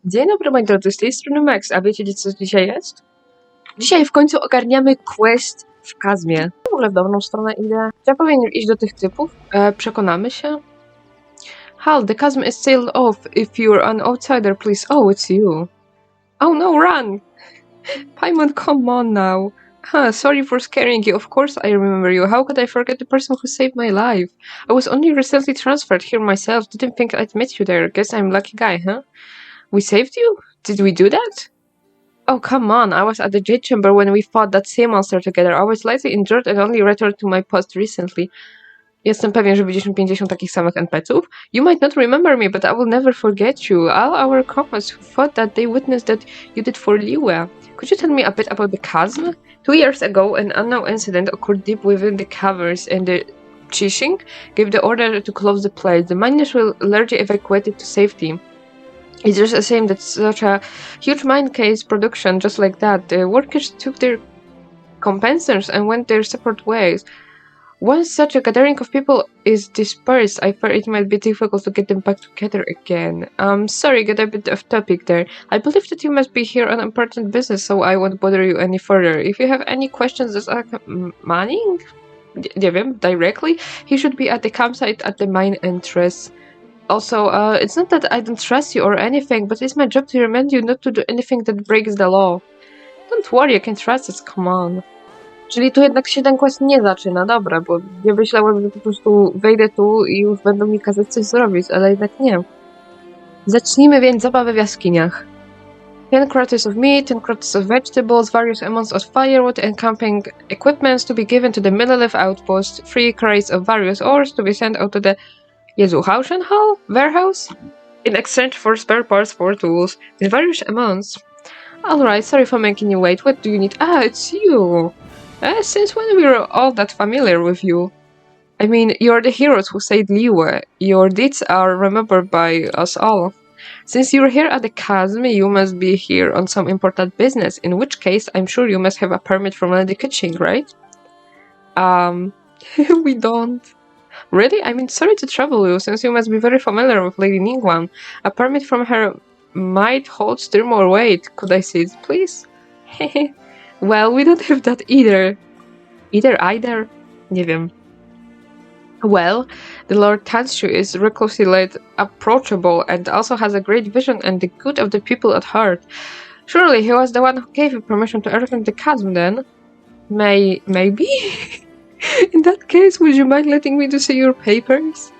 Dzień dobry moi drodzy, z tej strony Max, a wiecie co dzisiaj jest? Dzisiaj w końcu ogarniamy quest w Kazmie. W ogóle w dobrą stronę idę. Ja powinienem iść do tych typów. Przekonamy się. Hal, the chasm is sealed off. If you're an outsider, please. Oh, it's you. Oh no, run! Paimon, come on now. Sorry for scaring you. Of course I remember you. How could I forget the person who saved my life? I was only recently transferred here myself. Didn't think I'd meet you there. Guess I'm a lucky guy, huh? We saved you? Did we do that? Oh, come on. I was at the Jade Chamber when we fought that sea monster together. I was slightly injured and only returned to my post recently. Jestem pewien, że widzieliśmy 50 takich samych NPC-ów. You might not remember me, but I will never forget you. All our comrades who fought that day witnessed that you did for Liwe. Could you tell me a bit about the chasm? 2 years ago, an unknown incident occurred deep within the caverns, and the Chishing gave the order to close the place. The miners were largely evacuated to safety. It's just a shame that such a huge mine case production just like that. The workers took their compensers and went their separate ways. Once such a gathering of people is dispersed, I fear it might be difficult to get them back together again. Sorry, get a bit off topic there. I believe that you must be here on important business, so I won't bother you any further. If you have any questions that are Manning? Nie wiem, directly, he should be at the campsite at the mine entrance. Also, it's not that I don't trust you or anything, but it's my job to remind you not to do anything that breaks the law. Don't worry, you can trust us, come on. Czyli tu jednak się ten quest nie zaczyna, dobra, bo ja myślałem, że po prostu wejdę tu i już będą mi kazać coś zrobić, ale jednak nie. Zacznijmy więc zabawę w jaskiniach. 10 quarters of meat, 10 quarters of vegetables, various amounts of firewood and camping equipment to be given to the Middle outpost, 3 crates of various ores to be sent out to the Hall warehouse in exchange for spare parts for tools in various amounts. Alright, sorry for making you wait. What do you need? Ah, it's you! Since when we were all that familiar with you? I mean, you're the heroes who saved Liwe. Your deeds are remembered by us all. Since you're here at the chasm, you must be here on some important business, in which case I'm sure you must have a permit from Lady Kitching, right? We don't. Really? I mean, sorry to trouble you, since you must be very familiar with Lady Ningguang. A permit from her might hold still more weight. Could I see it, please? Well, we don't have that either. Either? Nie wiem. Well, the Lord Tanshu is recklessly led, approachable, and also has a great vision and the good of the people at heart. Surely he was the one who gave you permission to enter the chasm then? Maybe? In that case, would you mind letting me to see your papers?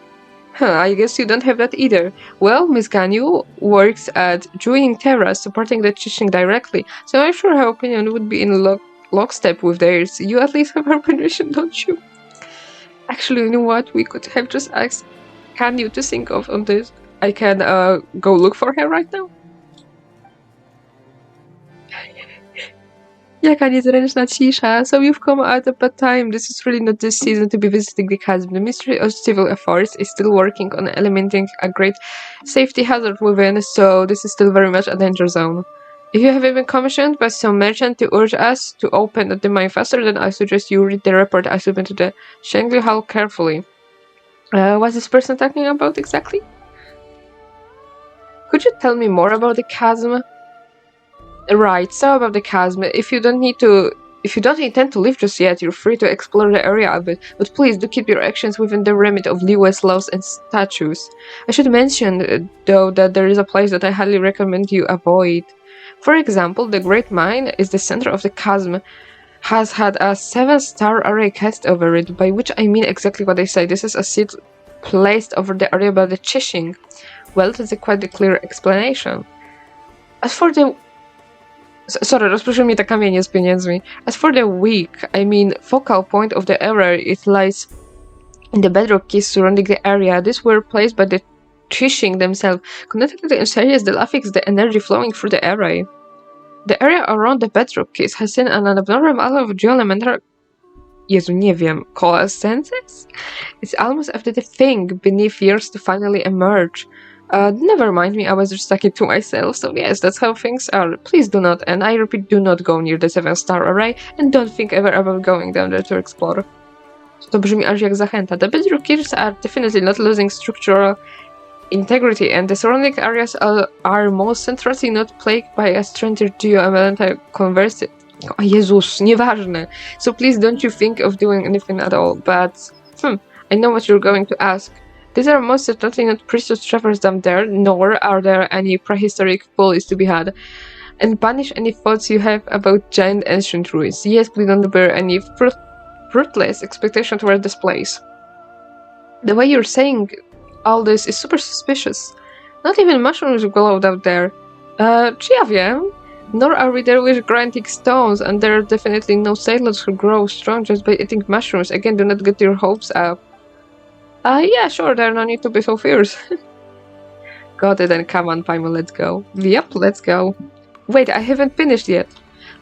I guess you don't have that either. Well, Miss Ganyu works at Juing Terrace, supporting the Chishing directly, so I'm sure her opinion would be in lockstep with theirs. You at least have her permission, don't you? Actually, you know what? We could have just asked Ganyu to think of on this. I can go look for her right now. Jaka niezręczna cisza. So you've come at a bad time. This is really not the season to be visiting the chasm. The Ministry of Civil Affairs is still working on eliminating a great safety hazard within, so this is still very much a danger zone. If you have been commissioned by some merchant to urge us to open the mine faster, then I suggest you read the report I submitted to the Shangli Hall carefully. What's this person talking about exactly? Could you tell me more about the chasm? Right, so about the chasm, if you don't intend to leave just yet, you're free to explore the area a bit, but please do keep your actions within the remit of Liwe's laws and statutes. I should mention, though, that there is a place that I highly recommend you avoid. For example, the Great Mine is the center of the chasm, has had a 7-star array cast over it, by which I mean exactly what I say. This is a seat placed over the area by the Chishing. Well, that's quite a clear explanation. As for the Sorry, rozproszyły mnie te kamienie z pieniędzmi. As for the weak, I mean focal point of the area, it lies in the bedrock keys surrounding the area. These were placed by the Chishing themselves, connected to the areas that affix the energy flowing through the array. The area around the bedrock keys has seen an abnormal amount of geoelemental... Jezu, nie wiem. Coalescences? It's almost after the thing beneath yours to finally emerge. Never mind me, I was just talking to myself, so yes, that's how things are. Please do not, and I repeat, do not go near the 7-star array, and don't think ever about going down there to explore. To brzmi aż jak zachęta. The bedrock keys are definitely not losing structural integrity, and the surrounding areas are most centrally not plagued by a stranger to you, a converse. O Jezus, nieważne. So please don't you think of doing anything at all, but I know what you're going to ask. These are most certainly not precious treasures down there, nor are there any prehistoric police to be had. And banish any thoughts you have about giant ancient ruins. Yes, please don't bear any fruitless expectation toward this place. The way you're saying all this is super suspicious. Not even mushrooms glow out there. Czy ja wiem? Nor are we there with granting stones, and there are definitely no sailors who grow strong just by eating mushrooms. Again, do not get your hopes up. Yeah, sure, there no need to be so fierce. Got it, then come on, Paimon, let's go. Yep, let's go. Wait, I haven't finished yet.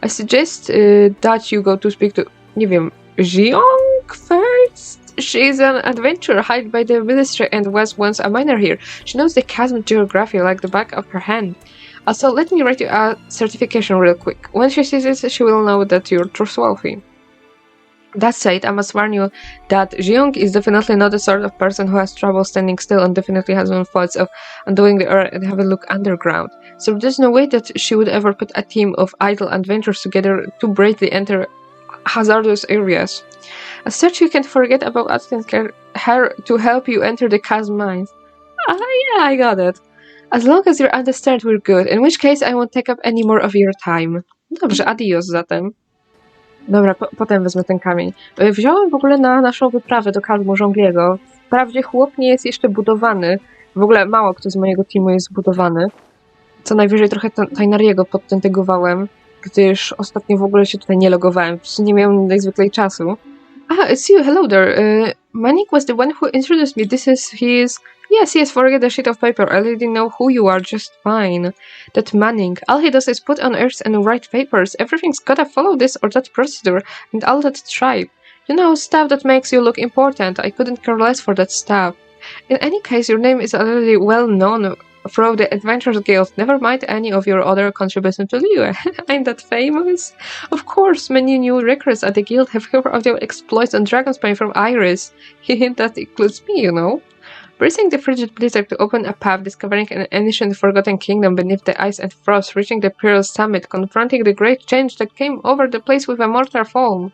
I suggest that you go to speak to, nie wiem, Jeong first? She is an adventurer hired by the ministry and was once a miner here. She knows the chasm geography like the back of her hand. Also, let me write you a certification real quick. When she sees it, she will know that you're trustworthy. That said, I must warn you that Jeong is definitely not the sort of person who has trouble standing still and definitely has no thoughts of undoing the earth and have a look underground. So there's no way that she would ever put a team of idle adventurers together to bravely enter hazardous areas. As such, you can forget about asking her to help you enter the chasm mines. Yeah, I got it. As long as you understand, we're good, in which case I won't take up any more of your time. Dobrze, adios zatem. Dobra, potem wezmę ten kamień. Wziąłem w ogóle na naszą wyprawę do Kalmu Żongliego. Wprawdzie chłop nie jest jeszcze budowany. W ogóle mało kto z mojego teamu jest zbudowany. Co najwyżej trochę Tainariego podtentygowałem, gdyż ostatnio w ogóle się tutaj nie logowałem. Nie miałem najzwyklej czasu. It's you, hello there. Manning was the one who introduced me. This is his... Yes, forget the sheet of paper. I already know who you are just fine. That Manning, all he does is put on earth and write papers. Everything's gotta follow this or that procedure, and all that tribe. You know, stuff that makes you look important. I couldn't care less for that stuff. In any case, your name is already well known through the Adventurers Guild. Never mind any of your other contributions to you. I'm that famous? Of course, many new recruits at the guild have heard of your exploits on Dragonspine from Iris. That includes me, you know. Bracing the frigid blizzard to open a path, discovering an ancient forgotten kingdom beneath the ice and frost, reaching the perilous summit, confronting the great change that came over the place with a mortal fall.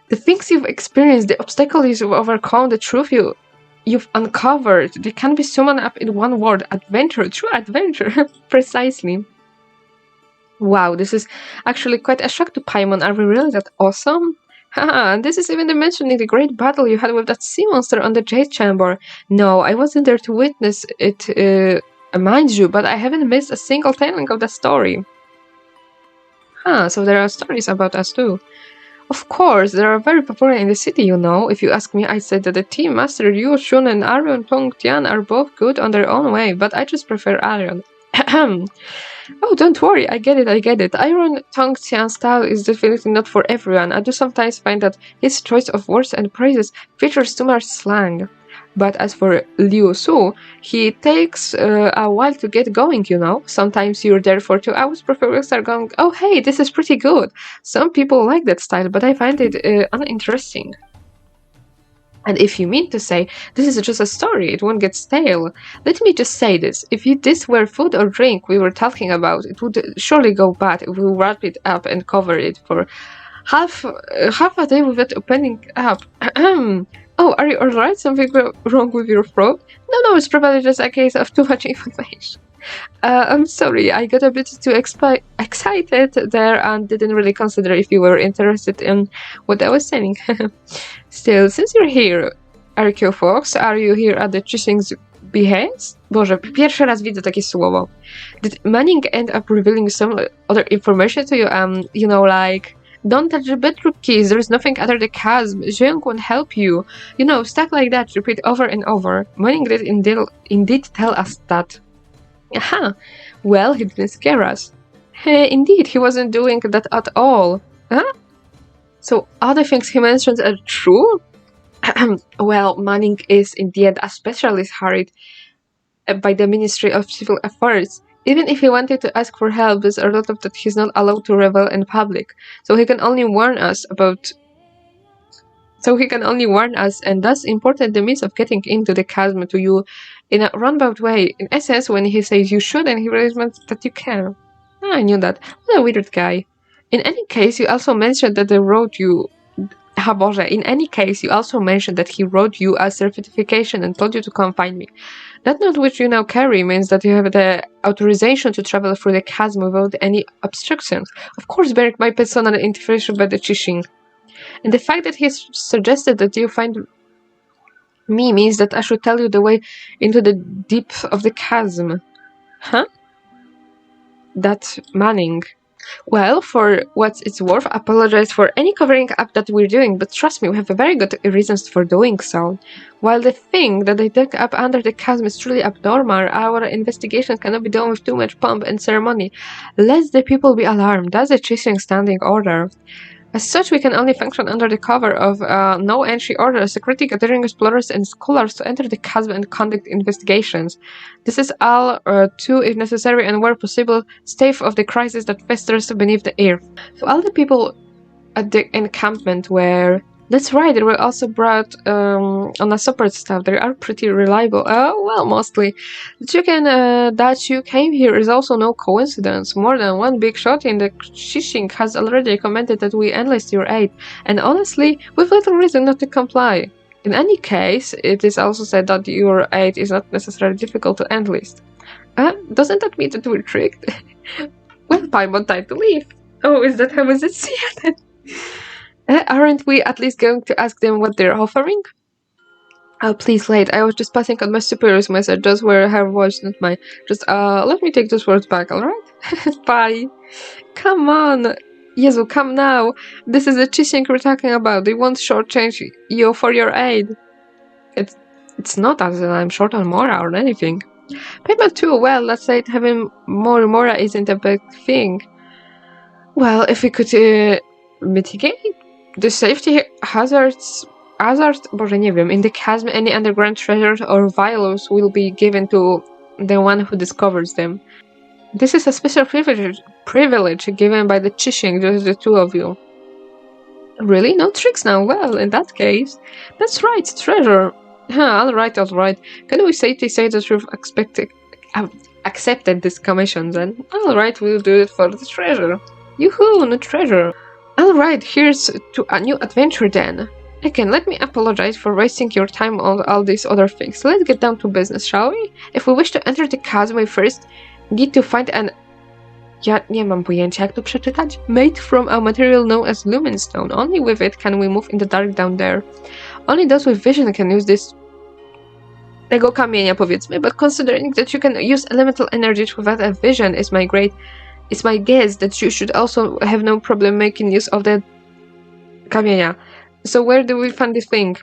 The things you've experienced, the obstacles you've overcome, the truth you've uncovered, they can be summoned up in one word: adventure, true adventure. Precisely. Wow, this is actually quite a shock to Paimon. Are we really that awesome? Haha, and this is even mentioning the great battle you had with that sea monster on the Jade Chamber. No, I wasn't there to witness it, mind you, but I haven't missed a single telling of the story. So there are stories about us too. Of course, they are very popular in the city, you know. If you ask me, I'd say that the team master Yu, Shun, and Arion Tong Tian are both good on their own way, but I just prefer Arion. Oh, don't worry, I get it. Iron Tong Xian's style is definitely not for everyone. I do sometimes find that his choice of words and phrases features too much slang. But as for Liu Su, he takes a while to get going, you know. Sometimes you're there for 2 hours before you start going, oh hey, this is pretty good. Some people like that style, but I find it uninteresting. And if you mean to say, this is just a story, it won't get stale. Let me just say this, if this were food or drink we were talking about, it would surely go bad if we wrap it up and cover it for half a day without opening up. Oh, are you alright? Something wrong with your throat? No, it's probably just a case of too much information. I'm sorry, I got a bit too excited there and didn't really consider if you were interested in what I was saying. Still, since you're here, RQ Fox, are you here at the Chishing's behest? Boże, pierwszy raz widzę takie słowo. Did Manning end up revealing some other information to you? You know, like, don't touch the bedroom keys, there's nothing under the chasm, Jeong won't help you. You know, stuff like that, repeat over and over. Manning did indeed tell us that. Aha, well, he didn't scare us. Indeed, he wasn't doing that at all. Huh? So, other things he mentions are true? Well, Manning is in the end a specialist hired by the Ministry of Civil Affairs. Even if he wanted to ask for help, there's a lot of that he's not allowed to reveal in public. So he can only warn us about So he can only warn us, and thus important the means of getting into the chasm to you in a roundabout way. In essence, when he says you should, and he really means that you can. I knew that. What a weird guy. In any case, you also mentioned that they wrote you... in any case, you also mentioned that he wrote you a certification and told you to come find me. That note which you now carry means that you have the authorization to travel through the chasm without any obstructions. Of course, bearing my personal intervention by the Chishin. And the fact that he suggested that you find me means that I should tell you the way into the deep of the chasm. Huh? That's Manning. Well, for what it's worth, I apologize for any covering up that we're doing, but trust me, we have very good reasons for doing so. While the thing that they dug up under the chasm is truly abnormal, our investigation cannot be done with too much pomp and ceremony. Lest the people be alarmed. That's a chasing standing order. As such, we can only function under the cover of no entry order, security gathering explorers and scholars to enter the chasm and conduct investigations. This is all to, if necessary and where possible, stave of the crisis that festers beneath the earth. So all the people at the encampment were... That's right, they were also brought on a separate staff. They are pretty reliable. Well, mostly. That you came here is also no coincidence. More than one big shot in the Shishing has already recommended that we enlist your aid, and honestly, with little reason not to comply. In any case, it is also said that your aid is not necessarily difficult to enlist. Doesn't that mean that we're tricked? Well, Paimon, time to leave. Oh, is that how is it seen? Aren't we at least going to ask them what they're offering? Oh, please, late. I was just passing on my superior's message. Those were her words, not mine. Just, let me take those words back, alright? Bye. Come on. Jezu, come now. This is the Chising we're talking about. They won't shortchange you for your aid. It's not as in I'm short on Mora or anything. Payment too, well, let's say having more Mora isn't a big thing. Well, if we could mitigate the safety hazards, Boże, nie wiem, in the chasm, any underground treasures or vials will be given to the one who discovers them. This is a special privilege given by the Chising, just the two of you. Really? No tricks now? Well, in that case, that's right, treasure. Alright. Can we safely say that you've accepted this commission then? Alright, we'll do it for the treasure. Yoo-hoo, no treasure. Alright, here's to a new adventure then. Again, let me apologize for wasting your time on all these other things. Let's get down to business, shall we? If we wish to enter the chasm, we first need to find an... Ja nie mam pojęcia, jak to przeczytać. Made from a material known as lumenstone. Only with it can we move in the dark down there. Only those with vision can use this... tego kamienia, powiedzmy, but considering that you can use elemental energy without a vision it's my guess that you should also have no problem making use of the kamienia. So where do we find this thing?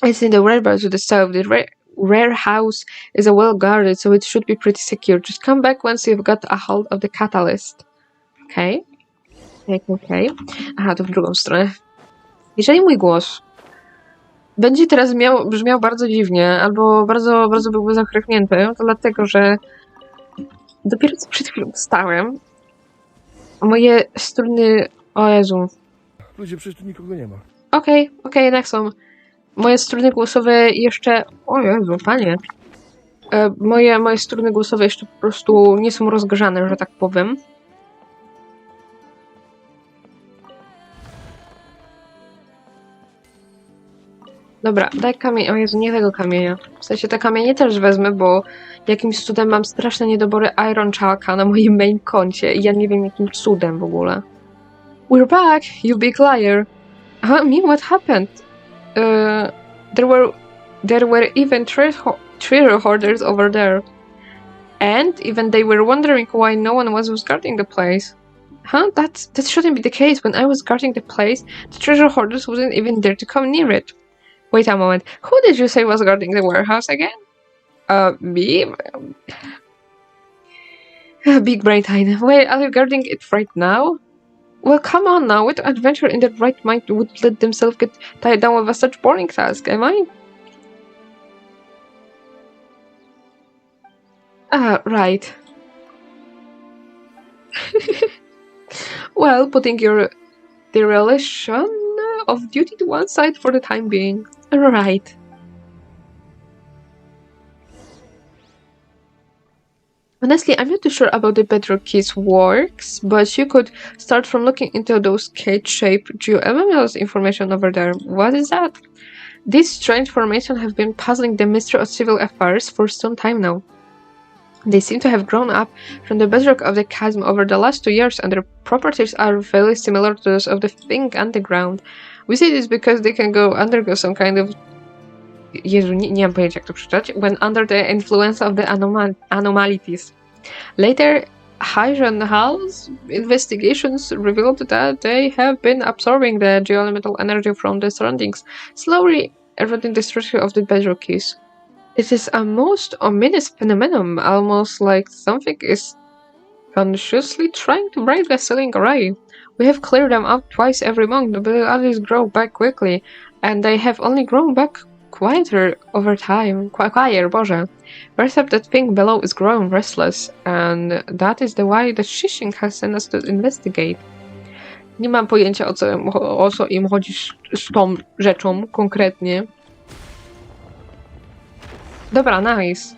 It's in the warehouse to the south. The warehouse is well guarded, so it should be pretty secure. Just come back once you've got a hold of the catalyst. Okay. Aha, to w drugą stronę. Jeżeli mój głos będzie teraz brzmiał bardzo dziwnie, albo bardzo byłby zachrypnięty, to dlatego, że dopiero co przed chwilą wstałem. Moje struny... O Jezu. Ludzie, przecież tu nikogo nie ma. Okej, jednak są. Moje struny głosowe jeszcze... O Jezu, panie. Moje struny głosowe jeszcze po prostu nie są rozgrzane, że tak powiem. Dobra, daj kamień. O Jezu, nie tego kamienia. W sensie te kamienie też wezmę, bo jakimś cudem mam straszne niedobory Iron Chalka na moim main koncie i ja nie wiem jakim cudem w ogóle. We're back, you big liar. Me? What happened? There were even treasure hoarders over there. And even they were wondering why no one was guarding the place. That shouldn't be the case. When I was guarding the place, the treasure hoarders wasn't even there to come near it. Wait a moment. Who did you say was guarding the warehouse again? Me? Big brain time. Wait, are you guarding it right now? Well, come on now. What adventurer in their right mind would let themselves get tied down with such boring task, am I? Right. Well, putting your dereliction off duty to one side for the time being. Right. Honestly, I'm not too sure about the bedrock keys works, but you could start from looking into those cage-shaped geometals information over there. What is that? These strange formations have been puzzling the Ministry of Civil Affairs for some time now. They seem to have grown up from the bedrock of the chasm over the last 2 years, and their properties are very similar to those of the Thing Underground. We say this because they can undergo some kind of... Jezu, nie mam pojęcia jak to przeczytać. When under the influence of the anomalies. Later, Hygiene Hall's investigations revealed that they have been absorbing the geometrical energy from the surroundings, slowly eroding the structure of the bedrock keys. It is a most ominous phenomenon, almost like something is consciously trying to break the ceiling array. We have cleared them out twice every month, but the others grow back quickly, and they have only grown back quieter over time. Boże. Perhaps that thing below is growing restless, and that is why the Shishing has sent us to investigate. Nie mam pojęcia o co im chodzi z tą rzeczą konkretnie. Dobra, nice.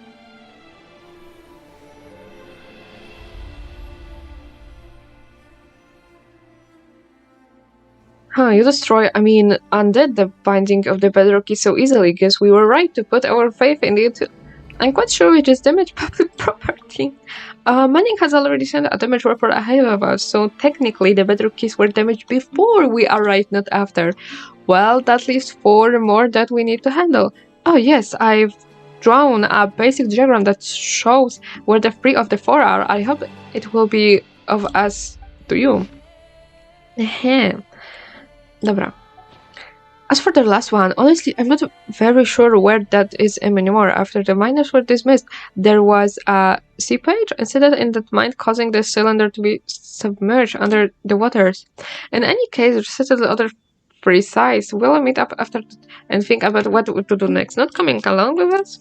You undid the binding of the bedrock key so easily. Guess we were right to put our faith in it. I'm quite sure we just damaged public property. Manning has already sent a damage report ahead of us, so technically the bedrock keys were damaged before we arrived, not after. Well, that leaves 4 more that we need to handle. Oh yes, I've drawn a basic diagram that shows where the 3 of the 4 are. I hope it will be of us to you. Dobra. As for the last one, honestly, I'm not very sure where that is anymore. After the miners were dismissed, there was a seepage incident in that mine causing the cylinder to be submerged under the waters. In any case, resettle the other 3 sites. We'll meet up after and think about what to do next. Not coming along with us?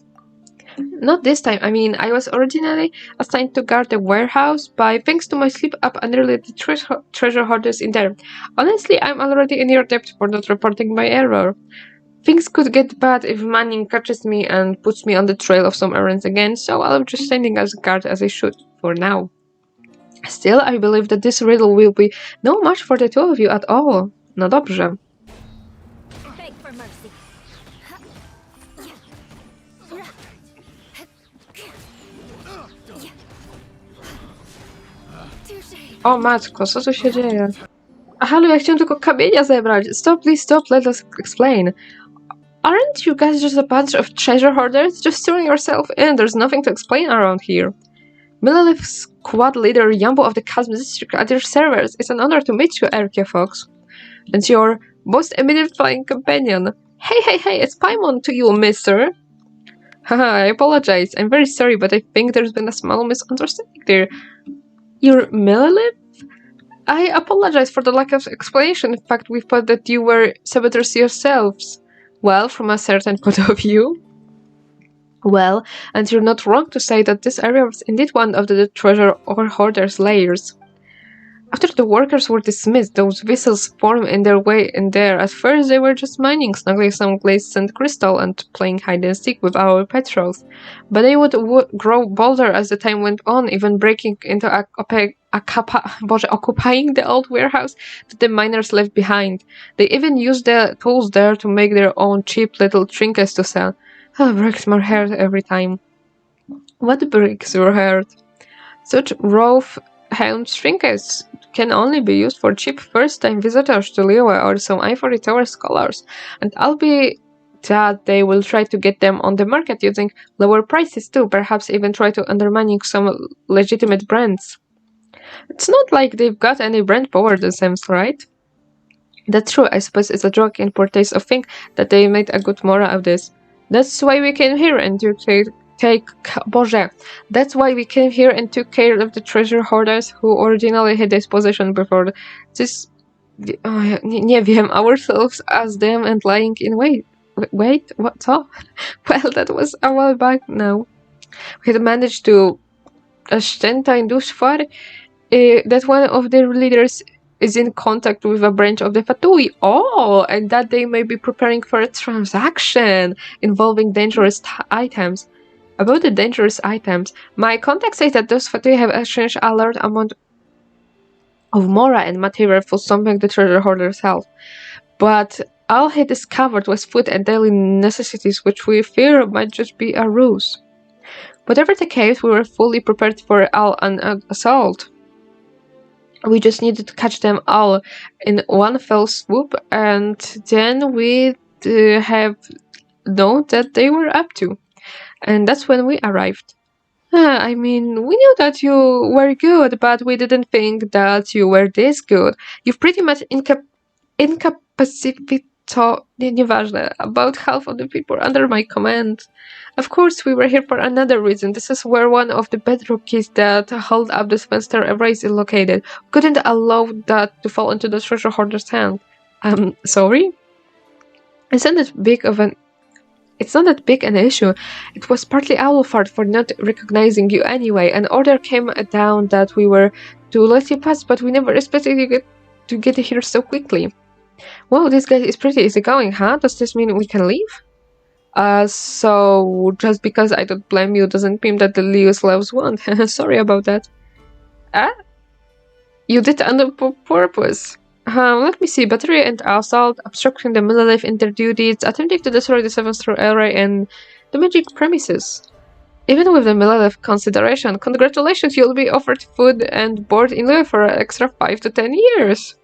Not this time. I was originally assigned to guard the warehouse, but thanks to my slip-up and nearly the treasure hoarders in there. Honestly, I'm already in your debt for not reporting my error. Things could get bad if Manning catches me and puts me on the trail of some errands again, so I'll be just standing as a guard as I should, for now. Still, I believe that this riddle will be no match for the 2 of you at all. No dobrze. Beg for mercy. O matko, co tu się dzieje? Halo, ja chciałem tylko kamienia zebrać. Stop, please stop, let us explain. Aren't you guys just a bunch of treasure hoarders? Just turn yourself in, there's nothing to explain around here. Millelith squad leader Yambo of the Chasm District at your servers. It's an honor to meet you, Erkia Fox. And your most immediate flying companion. Hey, it's Paimon to you, mister. Haha, I apologize. I'm very sorry, but I think there's been a small misunderstanding there. You're Millelith? I apologize for the lack of explanation. In fact, we thought that you were saboteurs yourselves. Well, from a certain point of view. Well, and you're not wrong to say that this area was indeed one of the treasure or hoarders' lairs. After the workers were dismissed, those vessels formed in their way in there. At first they were just mining, snuggling some glazed sand crystal and playing hide-and-seek with our patrols. But they would grow bolder as the time went on, even breaking into occupying the old warehouse that the miners left behind. They even used the tools there to make their own cheap little trinkets to sell. Breaks my heart every time. What breaks your heart? Such rough-hewn trinkets can only be used for cheap first-time visitors to Liyue or some Ivory Tower scholars, and I'll be that they will try to get them on the market using lower prices too, perhaps even try to undermine some legitimate brands. It's not like they've got any brand power themselves, right? That's true, I suppose it's a joke in poor taste of think that they made a good mora of this. That's why we came here and you That's why we came here and took care of the treasure hoarders who originally had this possession before this... nie wiem, ourselves as them and lying in wait. Wait, what's up? Well, that was a while back now. We had managed to... that one of their leaders is in contact with a branch of the Fatui. Oh, and that they may be preparing for a transaction involving dangerous items. About the dangerous items, my contact says that those Fatui have exchanged a large amount of mora and material for something the treasure hoarders held. But all he discovered was food and daily necessities, which we fear might just be a ruse. Whatever the case, we were fully prepared for an assault. We just needed to catch them all in one fell swoop, and then we'd have known that they were up to. And that's when we arrived. I mean, we knew that you were good, but we didn't think that you were this good. You've pretty much incapacitated nieważne, about half of the people under my command. Of course, we were here for another reason. This is where one of the bedrock keys that hold up the Spencer erase is located. We couldn't allow that to fall into the treasure hoarder's hand. Sorry? It's not that big an issue. It was partly our fault for not recognizing you anyway. An order came down that we were to let you pass, but we never expected you to get here so quickly. Wow, this guy is pretty easygoing, huh? Does this mean we can leave? So just because I don't blame you doesn't mean that the Leos loves one. Sorry about that. You did on purpose. Let me see. Battery and assault, obstructing the Millilife in their duties, attempting to destroy the 7th floor array and the magic premises. Even with the Millilife consideration, congratulations, you'll be offered food and board in lieu for an extra 5 to 10 years.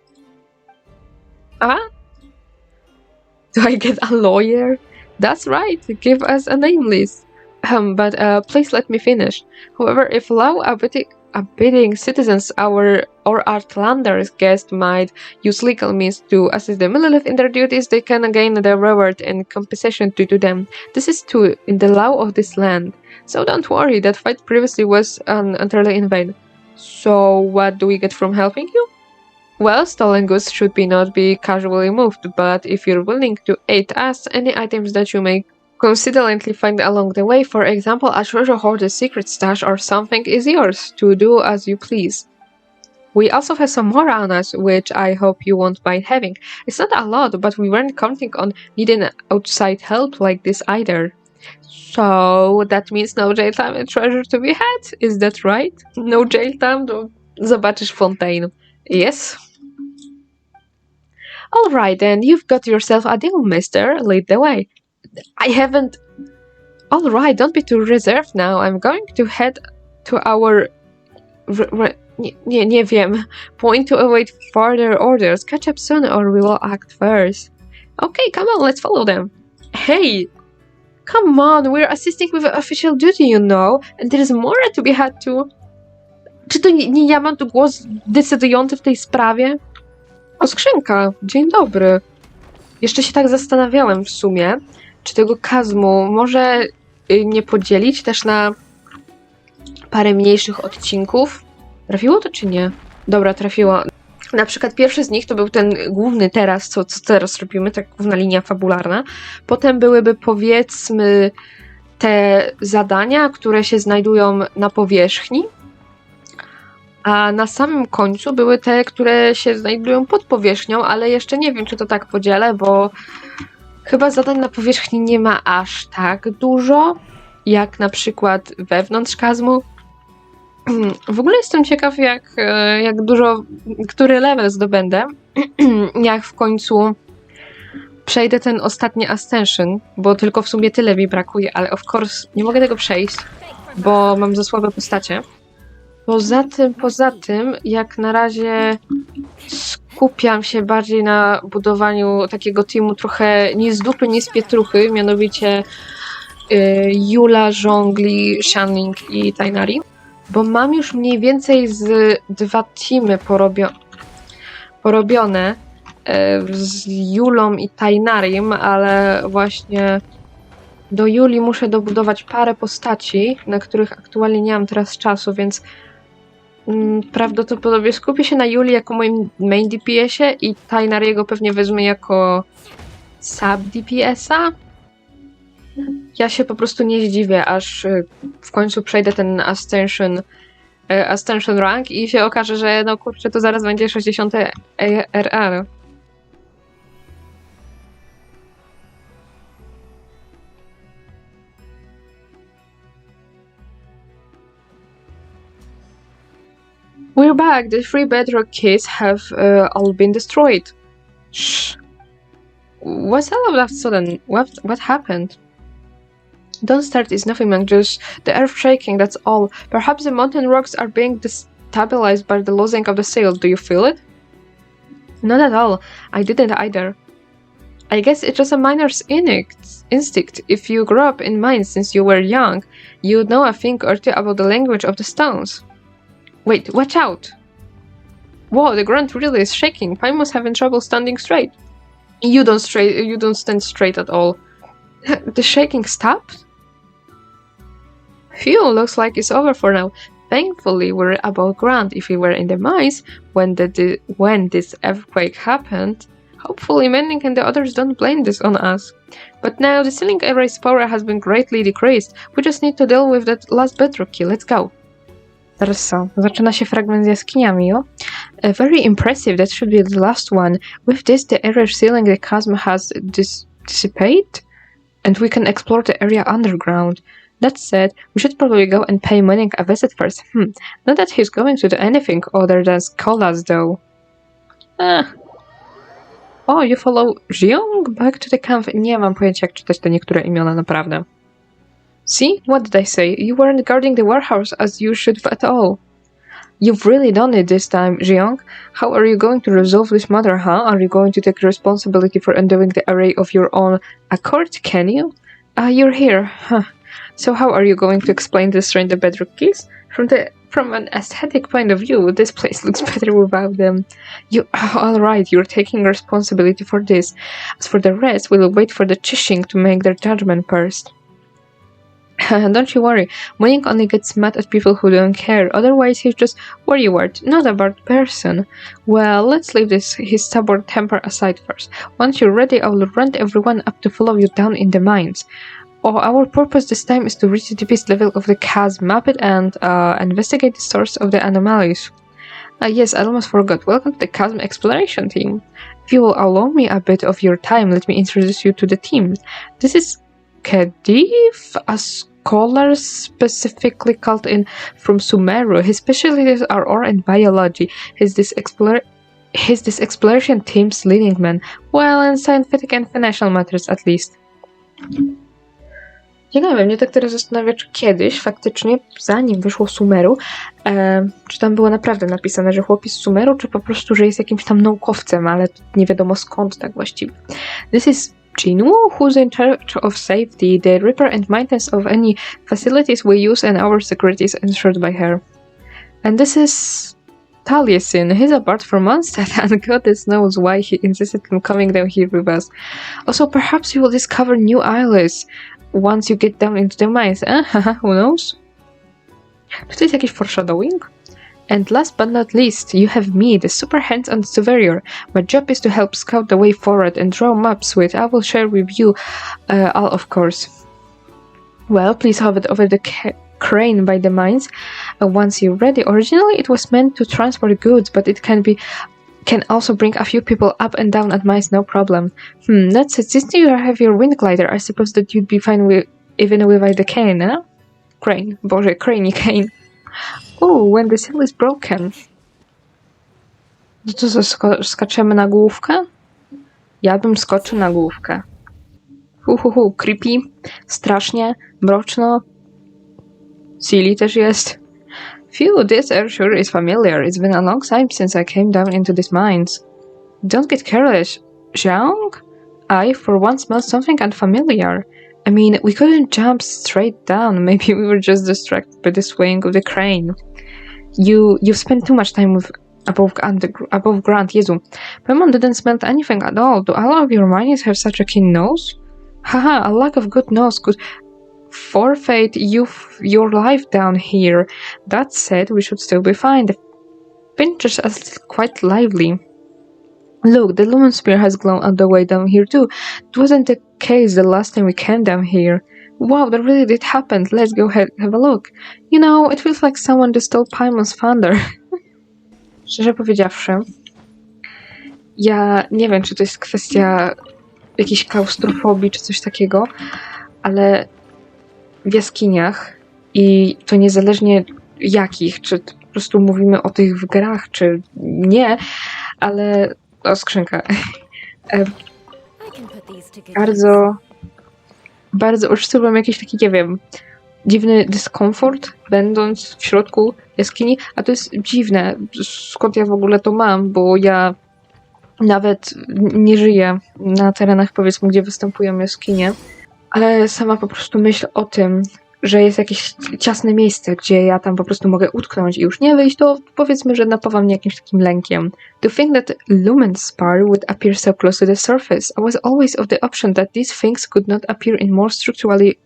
Do I get a lawyer? That's right, give us a name list. But please let me finish. However, if law-abiding citizens or Outlander's guests might use legal means to assist the Millilife in their duties, they can gain the reward and compensation due to them. This is too in the law of this land. So don't worry, that fight previously was entirely in vain. So what do we get from helping you? Well, stolen goods should not be casually moved, but if you're willing to aid us, any items that you may conveniently find along the way, for example, a treasure hoarder's secret stash or something, is yours to do as you please. We also have some more on us, which I hope you won't mind having. It's not a lot, but we weren't counting on needing outside help like this either. So that means no jail time and treasure to be had, is that right? No jail time, to zobaczysz Fontaine. Yes. Alright then, you've got yourself a deal, mister. Lead the way. I haven't... Alright, don't be too reserved now. I'm going to head to our... Nie wiem. Point to await further orders. Catch up soon or we will act first. Okay, come on, let's follow them. Hey! Come on, we're assisting with official duty, you know. And there is more to be had to... Czy to nie ja mam tu głos decydujący w tej sprawie? O, skrzynka. Dzień dobry. Jeszcze się tak zastanawiałem w sumie, czy tego kazmu może nie podzielić też na parę mniejszych odcinków. Trafiło to czy nie? Dobra, trafiło. Na przykład pierwszy z nich to był ten główny teraz, co teraz robimy, ta główna linia fabularna. Potem byłyby powiedzmy te zadania, które się znajdują na powierzchni. A na samym końcu były te, które się znajdują pod powierzchnią, ale jeszcze nie wiem, czy to tak podzielę, bo chyba zadań na powierzchni nie ma aż tak dużo, jak na przykład wewnątrz kazmu. W ogóle jestem ciekaw, jak dużo, który level zdobędę, jak w końcu przejdę ten ostatni Ascension, bo tylko w sumie tyle mi brakuje, ale of course nie mogę tego przejść, bo mam za słabe postacie. Poza tym, jak na razie skupiam się bardziej na budowaniu takiego teamu trochę nie z dupy, nie z pietruchy, mianowicie Jula, Żongli, Shanling i Tainari, bo mam już mniej więcej z 2 teamy porobione z Julą i Tainarim, ale właśnie do Juli muszę dobudować parę postaci, na których aktualnie nie mam teraz czasu, więc prawdopodobnie skupię się na Juli jako moim main DPS-ie i Tainariego pewnie wezmę jako sub DPS-a. Ja się po prostu nie zdziwię, aż w końcu przejdę ten Ascension Ascension Rank i się okaże, że no kurczę, to zaraz będzie 60 RR. We're back. The 3 bedrock keys have all been destroyed. Shh. What's all of that sudden? What happened? Don't start is nothing, man. Just the earth shaking, that's all. Perhaps the mountain rocks are being destabilized by the losing of the sail. Do you feel it? Not at all. I didn't either. I guess it's just a miner's instinct. If you grew up in mines since you were young, you'd know a thing or two about the language of the stones. Wait, watch out! Whoa, the ground really is shaking. Primus having trouble standing straight. You don't stand straight at all. The shaking stopped? Phew, looks like it's over for now. Thankfully, we're above ground. If we were in the mines when this earthquake happened, hopefully Manning and the others don't blame this on us. But now the ceiling array's power has been greatly decreased. We just need to deal with that last bedrock key. Let's go. Teraz co? Zaczyna się fragment z jaskiniami, jo? Very impressive, that should be the last one. With this, the area ceiling the chasm has dissipated, and we can explore the area underground. That said, we should probably go and pay Manning a visit first. Not that he's going to do anything other than call us, though. Oh, you follow Jiong back to the camp? Nie mam pojęcia, jak czytać te niektóre imiona, naprawdę. See? What did I say? You weren't guarding the warehouse as you should at all. You've really done it this time, Jiang. How are you going to resolve this matter, huh? Are you going to take responsibility for undoing the array of your own accord, can you? You're here. Huh. So how are you going to explain this during the bedrock keys? From an aesthetic point of view, this place looks better without them. Alright, you're taking responsibility for this. As for the rest, we'll wait for the Chishing to make their judgment first. Don't you worry, Moink only gets mad at people who don't care, otherwise he's just worrywart, not a bad person. Well, let's leave his stubborn temper aside first. Once you're ready, I will run everyone up to follow you down in the mines. Our purpose this time is to reach the deepest level of the chasm, map it, and investigate the source of the anomalies. Yes, I almost forgot. Welcome to the chasm exploration team. If you will allow me a bit of your time, let me introduce you to the team. This is Khedive, a scholar specifically called in from Sumeru. His specialties are ore and biology. He's this exploration team's leading man. Well, in scientific and financial matters at least. Ciekawe, mnie tak teraz zastanawia, czy kiedyś, faktycznie, zanim wyszło Sumeru, czy tam było naprawdę napisane, że chłopiec z Sumeru, czy po prostu, że jest jakimś tam naukowcem, ale nie wiadomo skąd tak właściwie. This is Jinwoo, who's in charge of safety, the repair and maintenance of any facilities we use, and our security is ensured by her. And this is Taliesin. He's apart for Mondstadt, and goodness knows why he insisted on coming down here with us. Also, perhaps you will discover new islands once you get down into the mines, Who knows? Czy to jest jakiś foreshadowing? And last but not least, you have me, the super hands-on superior. My job is to help scout the way forward and draw maps which I will share with you all, of course. Well, please have it over the crane by the mines once you're ready. Originally, it was meant to transport goods, but it can also bring a few people up and down at mines, no problem. That's it. Since you have your wind glider, I suppose that you'd be fine with even without the cane, huh? Crane. Boże, crane, cane. Oh, when the seal is broken. No to co, skaczemy na główkę? Ja bym skoczył na główkę. Creepy, strasznie, mroczno. Silly też jest. Phew, this air sure is familiar. It's been a long time since I came down into these mines. Don't get careless, Zhang? I, for once, smell something unfamiliar. I mean, we couldn't jump straight down. Maybe we were just distracted by the swaying of the crane. You've spent too much time with above ground, Jezu. Paimon didn't smell anything at all. Do all of your mines have such a keen nose? Haha, a lack of good nose could forfeit your life down here. That said, we should still be fine. The pinchers are still quite lively. Look, the lumen spear has glown all the way down here too. It wasn't the case the last time we came down here. Wow, that really did happen. Let's go have a look. You know, it feels like someone just stole Paimon's thunder. Szczerze powiedziawszy, ja nie wiem, czy to jest kwestia jakiejś klaustrofobii czy coś takiego, ale w jaskiniach i to niezależnie jakich, czy po prostu mówimy o tych w grach, czy nie, ale o skrzynka. Bardzo odczuwam jakiś taki, nie wiem, dziwny dyskomfort, będąc w środku jaskini, a to jest dziwne, skąd ja w ogóle to mam, bo ja nawet nie żyję na terenach, powiedzmy, gdzie występują jaskinie, ale sama po prostu myśl o tym, że jest jakieś ciasne miejsce, gdzie ja tam po prostu mogę utknąć i już nie wyjść, to powiedzmy, że napawa mnie jakimś takim lękiem. To think that lumen spar would appear so close to the surface, I was always of the option that these things could not appear in more structurally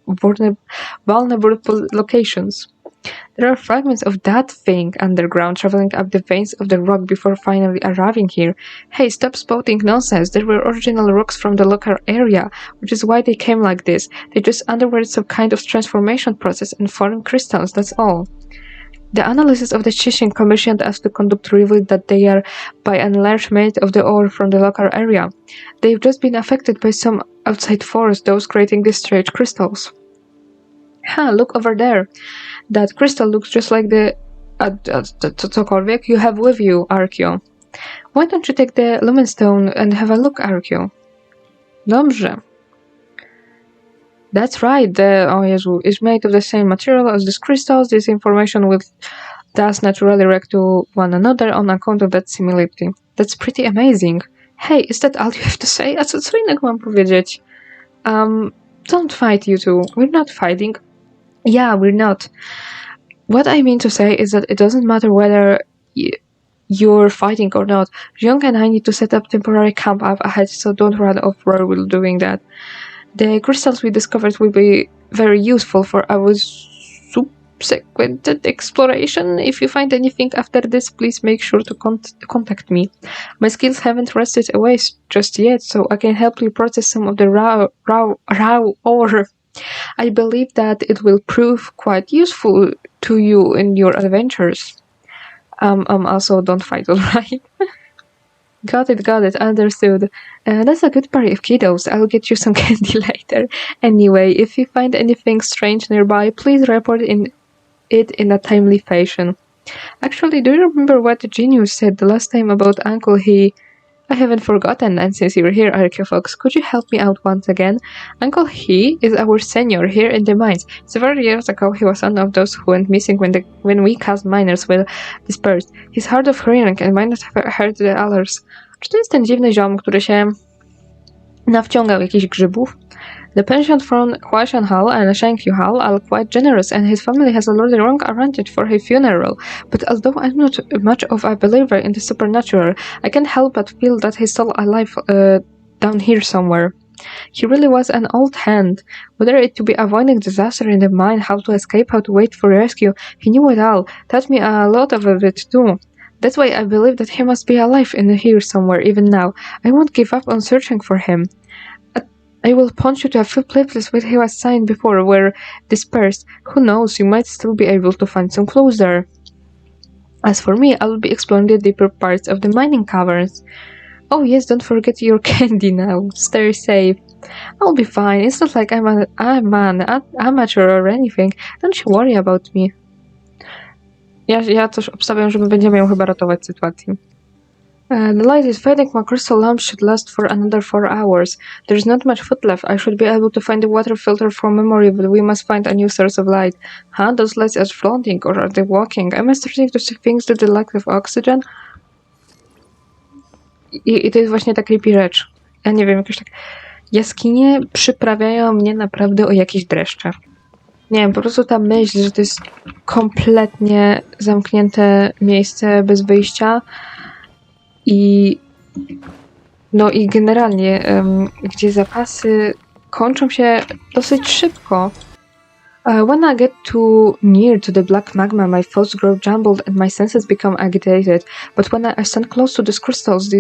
vulnerable locations. There are fragments of that thing underground traveling up the veins of the rock before finally arriving here. Hey, stop spouting nonsense. There were original rocks from the local area, which is why they came like this. They just underwent some kind of transformation process and formed crystals, that's all. The analysis of the Shishin commissioned us to conduct revealed that they are by an enlargement of the ore from the local area. They've just been affected by some outside force, those creating these strange crystals. Look over there. That crystal looks just like the cokolwiek you have with you, Arkio. Why don't you take the lumen stone and have a look, Arkio? Dobrze. That's right, is made of the same material as these crystals. This information will thus naturally react to one another on account of that similarity. That's pretty amazing. Hey, is that all you have to say? A co innego mam powiedzieć? Don't fight, you two. We're not fighting. Yeah, we're not. What I mean to say is that it doesn't matter whether you're fighting or not. Young and I need to set up temporary camp up ahead, so don't run off while we're doing that. The crystals we discovered will be very useful for our subsequent exploration. If you find anything after this, please make sure to contact me. My skills haven't rested away just yet, so I can help you process some of the raw ore. I believe that it will prove quite useful to you in your adventures. Also, don't fight, alright? Got it, understood. That's a good party of kiddos. I'll get you some candy later. Anyway, if you find anything strange nearby, please report it in a timely fashion. Actually, do you remember what the genius said the last time about Uncle He? I haven't forgotten, and since you're here, Archeofox, could you help me out once again? Uncle He is our senior here in the mines. Several years ago, he was one of those who went missing when we cast miners were dispersed. He's hard of hearing and might not have heard the others. Czy to jest ten dziwny ziom, który się nawciągał jakichś grzybów? The pension from Huashan Hall and Shangqiu Hall are quite generous, and his family has already arranged for his funeral. But although I'm not much of a believer in the supernatural, I can't help but feel that he's still alive down here somewhere. He really was an old hand. Whether it to be avoiding disaster in the mine, how to escape, how to wait for rescue, he knew it all. Taught me a lot of it too. That's why I believe that he must be alive in here somewhere even now. I won't give up on searching for him. I will point you to a few places where he was signed before were dispersed. Who knows, you might still be able to find some clues there. As for me, I will be exploring the deeper parts of the mining caverns. Oh yes, don't forget your candy now. Stay safe. I'll be fine. It's not like I'm an amateur or anything. Don't you worry about me. Ja coś obstawiam, że my będziemy ją chyba ratować sytuację. The light is fading. My crystal lamp should last for another 4 hours. There's not much food left. I should be able to find the water filter from memory, but we must find a new source of light. Those lights are floating, or are they walking? Am I starting to see things that the lack of oxygen? I to jest właśnie ta creepy rzecz. Ja nie wiem, jakoś tak... Jaskinie przyprawiają mnie naprawdę o jakieś dreszcze. Nie wiem, po prostu ta myśl, że to jest kompletnie zamknięte miejsce bez wyjścia i generalnie gdzie zapasy kończą się dosyć szybko. When I get too near to the black magma, my thoughts grow jumbled and my senses become agitated. But when I stand close to these crystals,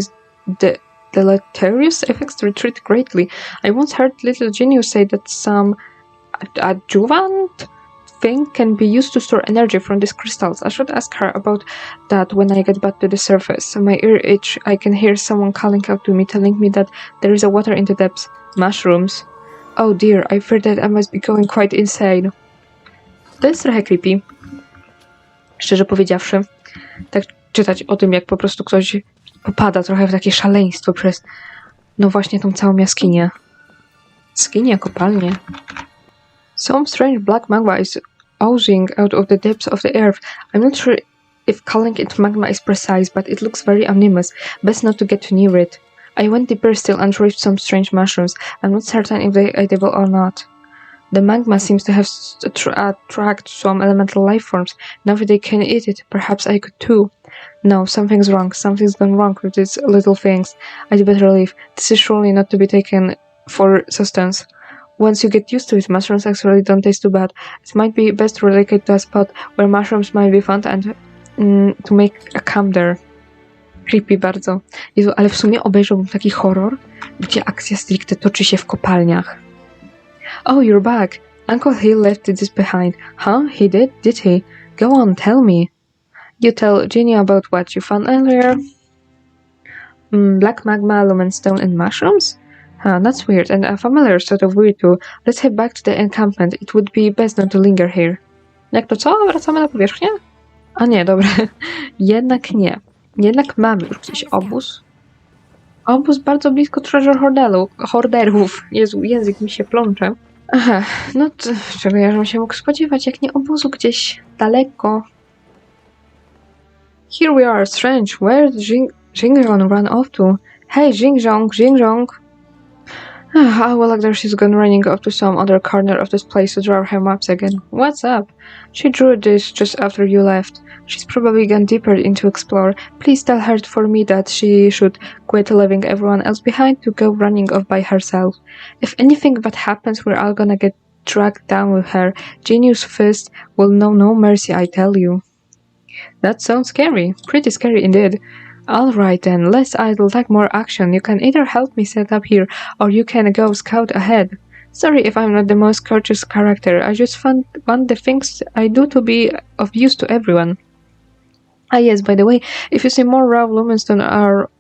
the deleterious effects retreat greatly. I once heard little genius say that some adjuvant thing can be used to store energy from these crystals. I should ask her about that when I get back to the surface. My ear itch. I can hear someone calling out to me, telling me that there is a water in the depths. Mushrooms. Oh dear, I fear that I must be going quite insane. To jest trochę creepy. Szczerze powiedziawszy. Tak czytać o tym, jak po prostu ktoś popada trochę w takie szaleństwo przez, no właśnie, tą całą jaskinię. Jaskinia, kopalnię. Some strange black magma is oozing out of the depths of the earth. I'm not sure if calling it magma is precise, but it looks very ominous. Best not to get too near it. I went deeper still and reached some strange mushrooms. I'm not certain if they are edible or not. The magma seems to have attracted some elemental life forms. Now that they can eat it, perhaps I could too. No, something's wrong. Something's gone wrong with these little things. I'd better leave. This is surely not to be taken for sustenance. Once you get used to it, mushrooms actually don't taste too bad. It might be best to relocate to a spot where mushrooms might be found and to make a camp there. Creepy bardzo. Jezu, ale w sumie obejrzałbym taki horror, gdzie akcja stricte toczy się w kopalniach. Oh, you're back. Uncle Hill left this behind. Huh? He did? Did he? Go on, tell me. You tell Ginny about what you found earlier? Black magma, lumen stone and mushrooms? Huh, that's weird, and a familiar sort of weird too. Let's head back to the encampment. It would be best not to linger here. Jak to co? Wracamy na powierzchnię? A nie, dobra. Jednak nie. Jednak mamy już gdzieś obóz. Obóz bardzo blisko treasure horderów. Jezu, język mi się plącze. Aha, no to czego ja bym się mógł spodziewać, jak nie obozu gdzieś daleko. Here we are, strange. Where did Jingjong run off to? Hey, Jingjong. Oh, well, like there she's gone running off to some other corner of this place to draw her maps again. What's up? She drew this just after you left. She's probably gone deeper in to explore. Please tell her for me that she should quit leaving everyone else behind to go running off by herself. If anything bad happens, we're all gonna get dragged down with her. Genius Fist will know no mercy, I tell you. That sounds scary. Pretty scary indeed. Alright then, less idle, like more action. You can either help me set up here, or you can go scout ahead. Sorry if I'm not the most courteous character, I just want the things I do to be of use to everyone. Ah yes, by the way, if you see more raw lumenstone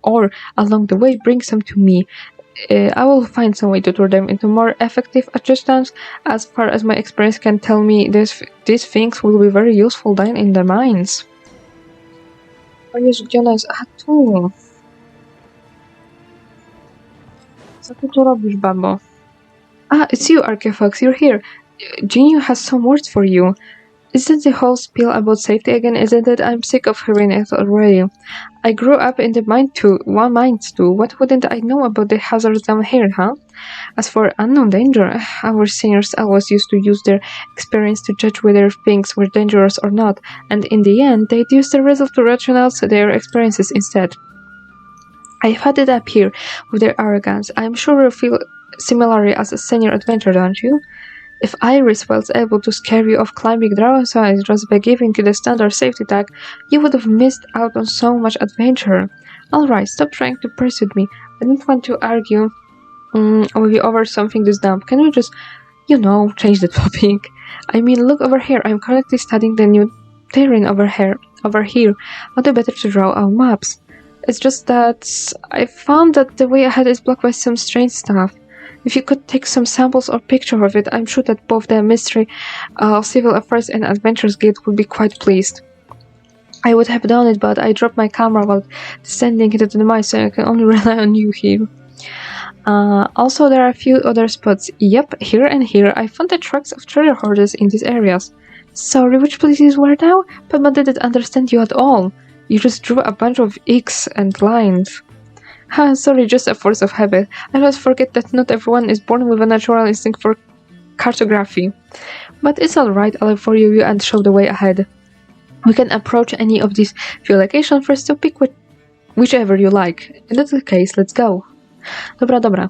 or along the way, bring some to me. I will find some way to turn them into more effective adjustments. As far as my experience can tell me, these things will be very useful down in the mines. O Jezu, gdzie ona jest? A tu! Co ty tu robisz, babo? Ah, it's you, Archefox, you're here. Ginyu has some words for you. Is that the whole spiel about safety again, isn't it? I'm sick of hearing it already. I grew up in the mines too. What wouldn't I know about the hazards down here, huh? As for unknown danger, our seniors always used to use their experience to judge whether things were dangerous or not, and in the end, they'd use the result to rationalize their experiences instead. I've had it up here with their arrogance. I'm sure you feel similarly as a senior adventurer, don't you? If Iris was able to scare you off climbing dragonflies just by giving you the standard safety tag, you would have missed out on so much adventure. Alright, stop trying to pursue me. I don't want to argue with you over something this dumb. Can we just, change the topic? I mean, look over here. I'm currently studying the new terrain over here. Not the better to draw our maps. It's just that I found that the way ahead is blocked by some strange stuff. If you could take some samples or picture of it, I'm sure that both the Ministry of Civil Affairs and Adventures Guild would be quite pleased. I would have done it, but I dropped my camera while descending into the mine, so I can only rely on you here. Also, there are a few other spots. Yep, here and here. I found the tracks of treasure hoarders in these areas. Sorry, which places were now? But I didn't understand you at all. You just drew a bunch of X and lines. Sorry, just a force of habit. I always forget that not everyone is born with a natural instinct for cartography. But it's alright, I'll follow you and show the way ahead. We can approach any of these few locations first to pick whichever you like. In that case, let's go. Dobra.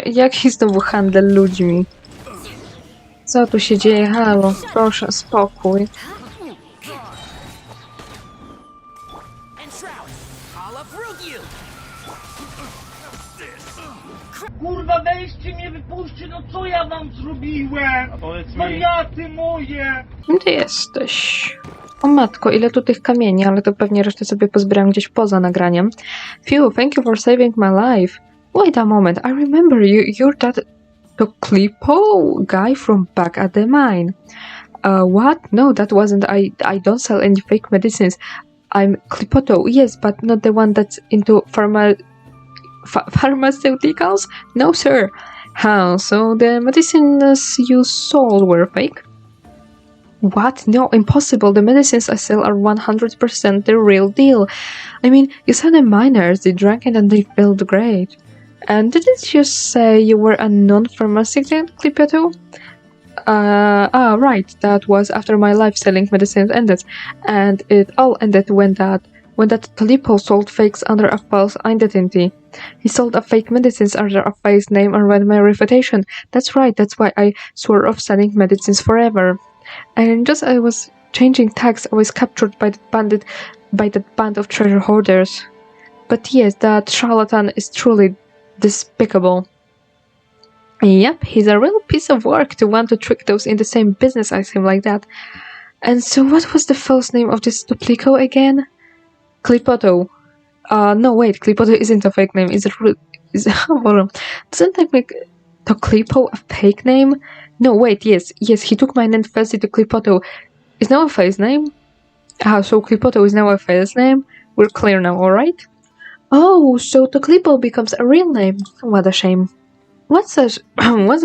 Jaki znowu handel ludźmi? Co tu się dzieje? Halo, proszę, spokój. kurwa, weźcie mnie, wypuśćcie, no co ja wam zrobiłem? A powiedz mi, Wariaty moje! Gdzie jesteś? O matko, ile tu tych kamieni, ale to pewnie resztę sobie pozbieram gdzieś poza nagraniem. Phew, thank you for saving my life. Wait a moment, I remember you. You're that Toklipo guy from back at the mine. What? No, that wasn't. I don't sell any fake medicines. I'm Klipoto, yes, but not the one that's into pharmaceuticals? No, sir. How? So the medicines you sold were fake? What? No, impossible. The medicines I sell are 100% the real deal. I mean, you saw the miners, they drank it and they felt great. And didn't you say you were a non-pharmaceutical, Klipoto? Right. That was after my life selling medicines ended. And it all ended when that Talipo sold fakes under a false identity. He sold a fake medicines under a false name and ruined my reputation. That's right, that's why I swore off selling medicines forever. And just as I was changing tags, I was captured by that band of treasure hoarders. But yes, that charlatan is truly despicable. Yep, he's a real piece of work to want to trick those in the same business as him like that. And so what was the false name of this duplicate again? Klipoto. No wait, Klipoto isn't a fake name. Doesn't that make Toklipo a fake name? No wait, yes, he took my name firstly to Klipoto. Is now a face name? So Klipoto is now a face name? We're clear now, alright? Oh, so Toklipo becomes a real name. What a shame. What's a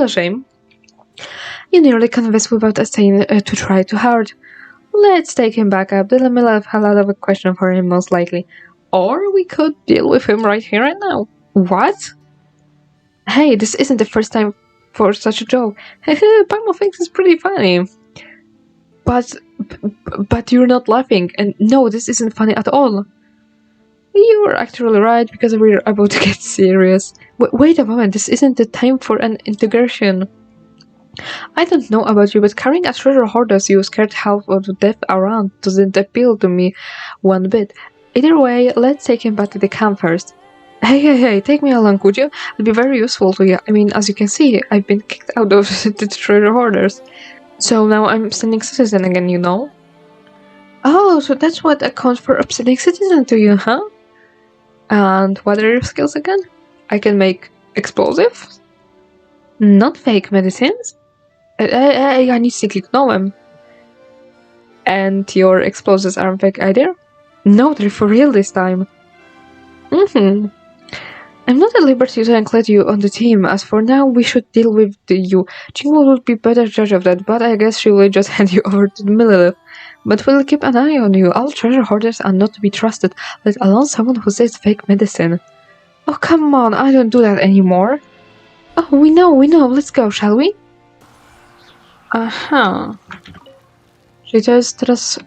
shame? You nearly convinced without us saying to try too hard. Let's take him back up. Then we'll have a lot of a question for him, most likely. Or we could deal with him right here and now. What? Hey, this isn't the first time for such a joke. Pamo thinks it's pretty funny. But you're not laughing, and no, this isn't funny at all. You're actually right, because we're about to get serious. Wait a moment, this isn't the time for an integration. I don't know about you, but carrying a treasure hoarder you scared half of death around doesn't appeal to me one bit. Either way, let's take him back to the camp first. Hey, take me along, would you? It'll be very useful to you. I mean, as you can see, I've been kicked out of the treasure hoarders. So now I'm standing citizen again, you know? Oh, so that's what accounts for upsetting citizen to you, huh? And what are your skills again? I can make explosives? Not fake medicines? I need to click no. And your explosives aren't fake either? No, they're for real this time. I'm not at liberty to include you on the team. As for now, we should deal with you. Jingle would be better judge of that, but I guess she will just hand you over to the Lilith. But we'll keep an eye on you. All treasure hoarders are not to be trusted, let alone someone who says fake medicine. Oh, come on, I don't do that anymore. Oh, we know, let's go, shall we? Aha. Czyli to jest teraz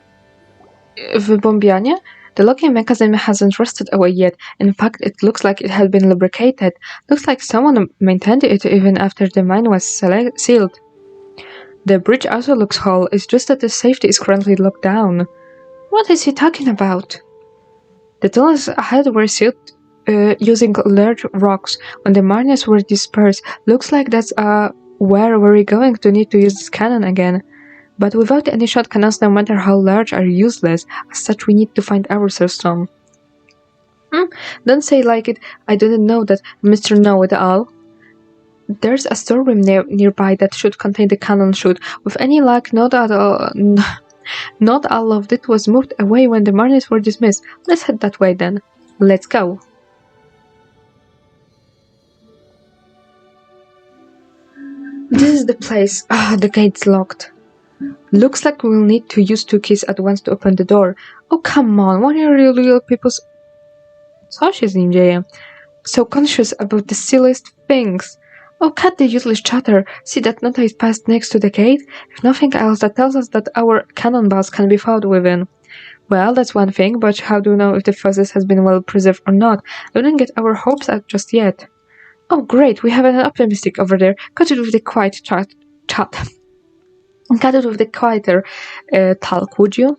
wybombianie? The locking mechanism hasn't rusted away yet. In fact, it looks like it had been lubricated. Looks like someone maintained it even after the mine was sealed. The bridge also looks whole, it's just that the safety is currently locked down. What is he talking about? The tunnels ahead were sealed using large rocks when the miners were dispersed. Looks like that's where we're going to need to use this cannon again. But without any shot cannons, no matter how large, are useless. As such, we need to find ourselves some. Don't say like it. I didn't know that, Mr. Know-it-all. There's a storeroom nearby that should contain the cannon chute. With any luck, not all of it was moved away when the miners were dismissed. Let's head that way then. Let's go. This is the place. The gate's locked. Looks like we'll need to use 2 keys at once to open the door. Oh, come on, what are real people's... Co się z nim dzieje? So conscious about the silliest things. Oh, cut the useless chatter. See that note is passed next to the gate? If nothing else, that tells us that our cannonballs can be found within. Well, that's one thing, but how do you know if the fuzzes has been well preserved or not? I wouldn't get our hopes up just yet. Oh, great, we have an optimistic over there. Cut it with the quiet chat. Cut it with the quieter talk, would you?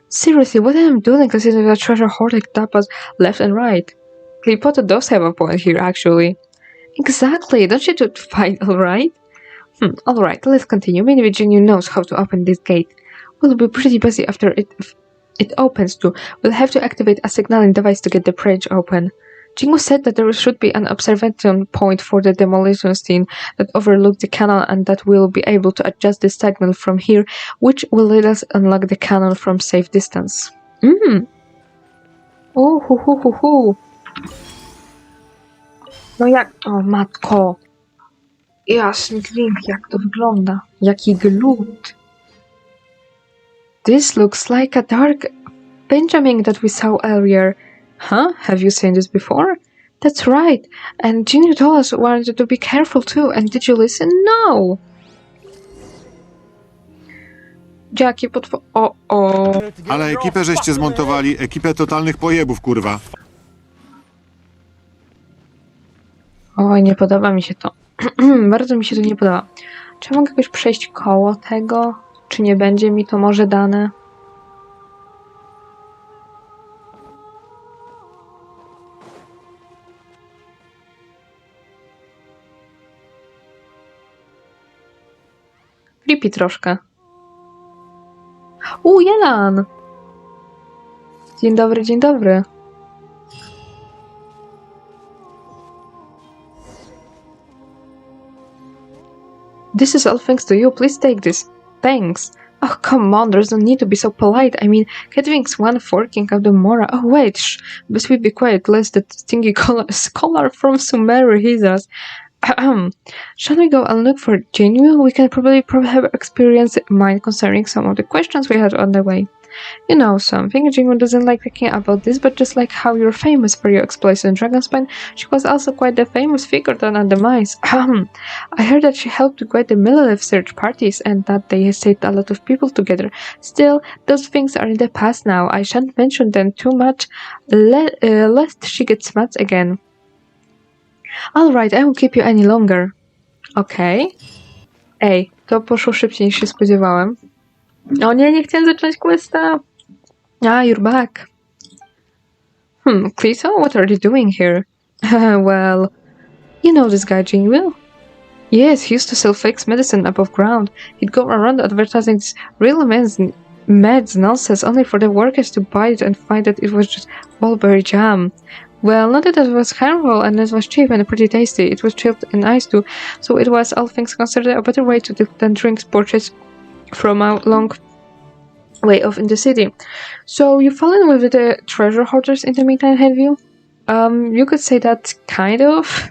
Seriously, what am I doing considering the treasure hoard like tapas left and right? Klipoto does have a point here, actually. Exactly, don't you two fight, alright? Alright, let's continue. Maybe Jinyu knows how to open this gate. We'll be pretty busy after it opens too. We'll have to activate a signaling device to get the bridge open. Jingu said that there should be an observation point for the demolition scene that overlooks the canal and that we'll be able to adjust the signal from here, which will let us unlock the canal from safe distance. Hu. No jak... O matko. Jasny gwint, jak to wygląda. Jaki glut. This looks like a dark Benjamin that we saw earlier. Huh? Have you seen this before? That's right. And Jinyu told us wanted to be careful too. And did you listen? No. Jackie O. Ale ekipę żeście zmontowali, ekipę totalnych pojebów, kurwa. Oj, nie podoba mi się to. Bardzo mi się to nie podoba. Czy mogę jakoś przejść koło tego? Czy nie będzie mi to może dane? Creepy troszkę. Jelan! Dzień dobry, dzień dobry. This is all thanks to you. Please take this. Thanks. Oh, come on. There's no need to be so polite. I mean, Kedwing's one forking out the Mora. Oh, wait. Shh. Best we be quiet, lest that stingy scholar from Sumeru hears us. Shall we go and look for Jinyu? We can probably have experience mine concerning some of the questions we had on the way. You know something, Jinyu doesn't like talking about this, but just like how you're famous for your exploits in Dragonspine, she was also quite the famous figure on the mines. I heard that she helped to guide the Millelith search parties and that they saved a lot of people together. Still, those things are in the past now. I shan't mention them too much, lest she gets mad again. Alright, I won't keep you any longer. Okej. Ej, to poszło szybciej niż się spodziewałem. O nie chciałem zacząć questa. You're back. Clito, what are you doing here? Well, you know this guy Jinyu? Yes, he used to sell fake medicine above ground. He'd go around advertising this real meds nonsense only for the workers to buy it and find that it was just mulberry jam. Well, not that it was harmful, and it was cheap and pretty tasty. It was chilled in ice too, so it was, all things considered, a better way to than drinks purchased from a long way off in the city. So you've fallen with the treasure hoarders in the meantime, have you? You could say that, kind of.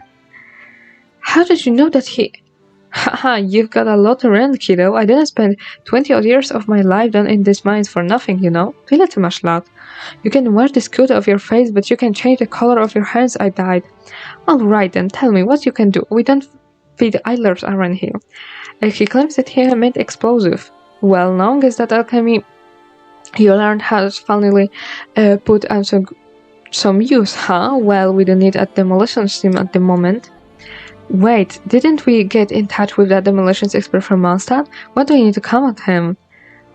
How did you know that he... Haha, you've got a lot around, kiddo. I didn't spend 20 odd years of my life done in these mines for nothing, you know? Ile ty masz lat? You can wear this coat off your face, but you can change the color of your hands, I died. Alright then, tell me what you can do. We don't feed idlers around here. He claims that he made explosive. Well, long as that alchemy you learned has finally put on some use, huh? Well, we don't need a demolition team at the moment. Wait, didn't we get in touch with that demolitions expert from Mondstadt? What do we need to come at him?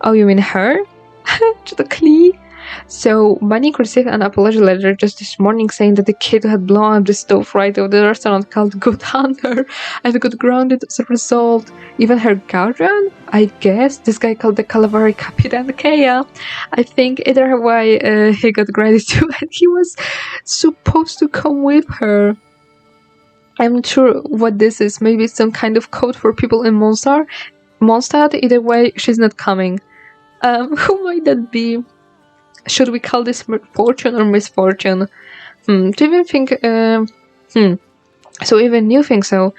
Oh, you mean her? So, Manik received an apology letter just this morning saying that the kid had blown up the stove right of the restaurant called Good Hunter and got grounded as a result. Even her guardian? I guess this guy called the Calavari Capitan Kea. I think either way he got graded too and he was supposed to come with her. I'm not sure what this is. Maybe it's some kind of code for people in Mondstadt. Either way, she's not coming. Who might that be? Should we call this fortune or misfortune? Do you even think... So even you think so?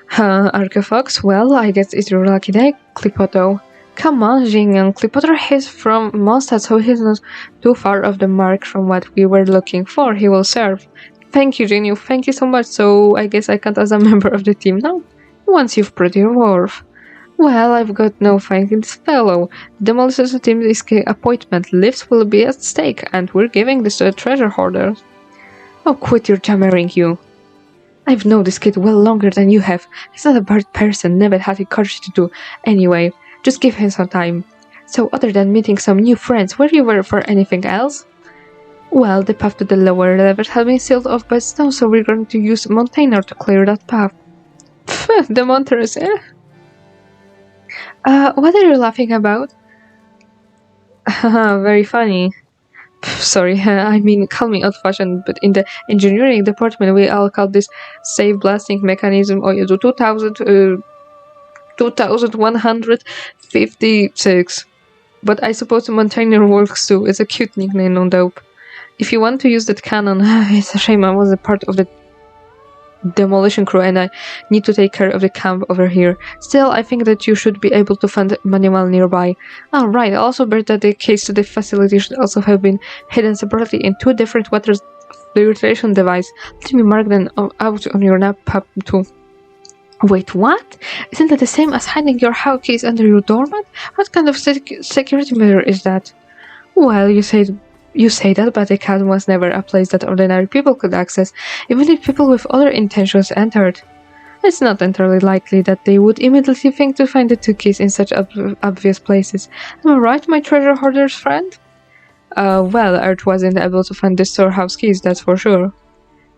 Archifox? Well, I guess it's your lucky day, Clipoto. Come on, Jingyang. Clipoto is from Mondstadt, so he's not too far off the mark from what we were looking for. He will serve. Thank you, Jinyu. Thank you so much. So I guess I count as a member of the team now? Once you've proved your worth. Well, I've got no faith in this fellow. The demolition team is appointment. Lives will be at stake, and we're giving this to a treasure hoarder. Oh, quit your jammering, you. I've known this kid well longer than you have. He's not a bad person, never had the courage to do. Anyway, just give him some time. So, other than meeting some new friends, were you there for anything else? Well, the path to the lower levels has been sealed off by stone, so we're going to use Montuję to clear that path. Pff, the Montuers, eh? What are you laughing about? Haha, very funny. Pff, sorry, I mean, call me old-fashioned, but in the engineering department we all call this safe blasting mechanism, 2156. But I suppose Montuję works too. It's a cute nickname, no doubt. If you want to use that cannon, it's a shame I was a part of the demolition crew and I need to take care of the camp over here. Still, I think that you should be able to find a manual nearby. Oh, right, I also heard that the keys to the facility should also have been hidden separately in 2 different water filtration devices. Let me mark them out on your map too. Wait, what? Isn't that the same as hiding your house keys under your doormat? What kind of security measure is that? Well, you say that, but the chasm was never a place that ordinary people could access, even if people with other intentions entered. It's not entirely likely that they would immediately think to find the 2 keys in such obvious places. Am I right, my treasure hoarder's friend? Well, Earth wasn't able to find the storehouse keys, that's for sure.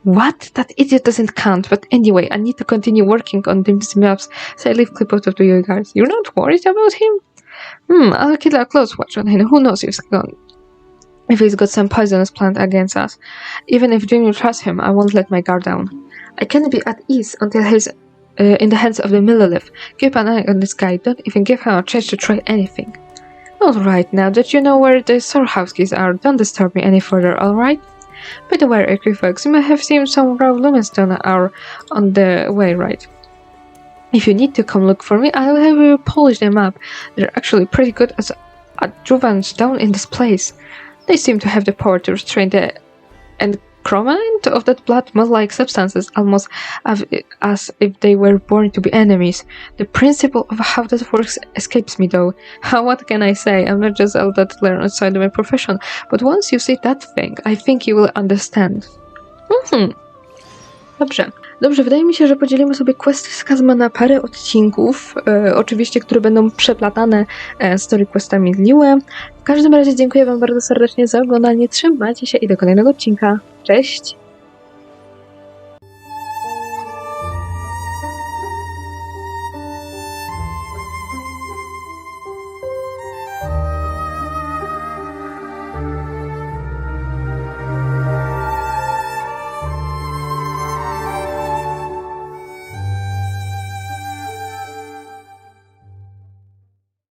What? That idiot doesn't count, but anyway, I need to continue working on these maps, so I leave Clipboard to you guys. You're not worried about him? I'll keep a close watch on him. Who knows if he's got some poisonous plant against us. Even if Junior trusts him, I won't let my guard down. I can't be at ease until he's in the hands of the Millilith. Keep an eye on this guy, don't even give him a chance to try anything. Alright, now that you know where the storehouse keys are, don't disturb me any further, alright? By the way, folks, you may have seen some raw lumenstone are on the way, right? If you need to come look for me, I'll have you polish them up. They're actually pretty good as adjuvants down in this place. They seem to have the power to restrain the encroachment of that blood mold-like substances, almost as if they were born to be enemies. The principle of how that works escapes me though. What can I say? I'm not just all that learned outside of my profession, but once you see that thing, I think you will understand. Dobrze, wydaje mi się, że podzielimy sobie questy z Kazma na parę odcinków, oczywiście, które będą przeplatane story questami Liue. W każdym razie dziękuję wam bardzo serdecznie za oglądanie, trzymajcie się i do kolejnego odcinka. Cześć!